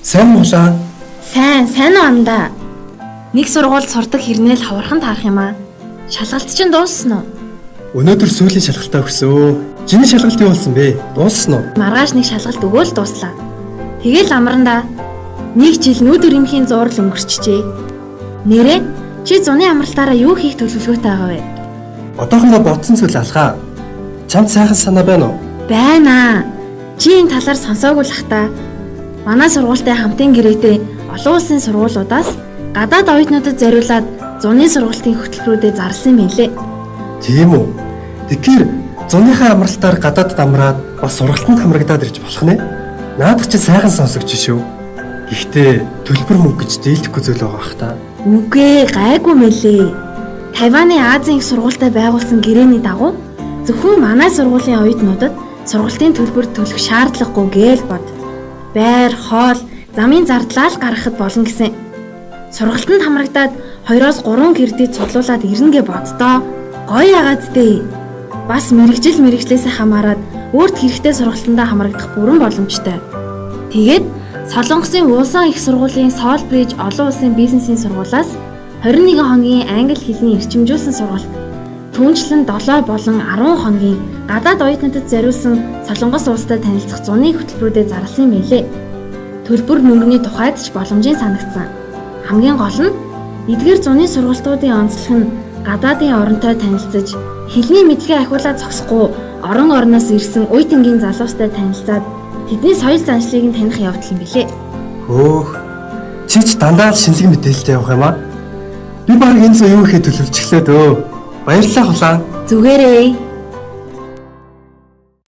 Сайн муулаа. Сайн уу андаа. Нэг сургуульд сурдаг хэрнээл ховорхон таарах юм аа. Шалгалт чинь дууссан уу? Өнөөдөр сүүлийн шалгалтаа өгсөн. Чиний шалгалт юу болсон бэ? Дууссан уу? Маргааш нэг шалгалт өгөөл дууслаа. Тэгэл амрандаа. Нэг жил нүүдэр имхийн зураг өнгөрчихжээ. Нэрээ чи зуны амралтаараа юу хийх төлөвлөгөөтэй байгаа вэ? Одоохондоо бодсон зүйл алгаа. Чамд сайхан санаа байна уу? Байна. Чи энэ талаар сонсоогүй л ах та. Манай сургуультай хамтын гэрээтэй олон улсын сургуулиудаас гадаад оюутнуудад зориулаад зуны сургалтын хөтөлбөрүүдэд зарласан юм лээ. Тийм үү? Тэгэхээр зуныхаа амралтаар гадаадд амраад бас сургалтанд хамрагдаад ирж болох нэ? Наадах чи сайхан сонсогч шүү. Гэхдээ төлбөр мөнгө гэж дийлдэхгүй зүйл байгаа ах та. Үгүй гайгүй мэлээ. Тайваны Азийн их сургуультай байгуулсан гэрээний дагуу зөвхөн манай сургуулийн оюутнуудад сургалтын төлбөр төлөх шаардлагагүй гээл бод. Байр, хоол, замын зардлаа л гаргахад болно гэсэн. Сургалтанд хамрагдаад 2-3 гэрдээ цуглуулад ирнэ гэ боддоо. Гоё ягац дээ. Бас мэрэгжлээсээ хамаарад өөрт хэрэгтэй сургалтандаа хамрагдах бүрэн боломжтой. Тэгээд Солонгосын Улсын их сургуулийн Солбриж олон улсын бизнесийн сургуулиас 21 хоногийн англи хэлний эрчимжүүлсэн сургалт, түүнчлэн 7 болон 10 хоногийн гадаад оюутнуудад зориулсан Солонгос улстай танилцах зуны хөтөлбөрүүдэд зарласан юм билээ. Төлбөр мөнгөний тухайд ч боломжийн санагдсан. Хамгийн гол нь эдгээр зуны сургалтуудын онцлог нь гадаадын оронтой танилцаж, хэлний мэдлэгээ ахиулаад зогсохгүй орон орноос ирсэн үе тэнгийн залуустай танилцаад тэдний соёл заншлыг нь таних явдал юм билээ. Хөөх. Чи ч дандаа л шинэлэг мэдээлэлтэй явах юм аа. Би баг энэ зөө юу ихэд төлөвлөжглөө дөө. Баярлалаа хулаан. Зүгээрээ.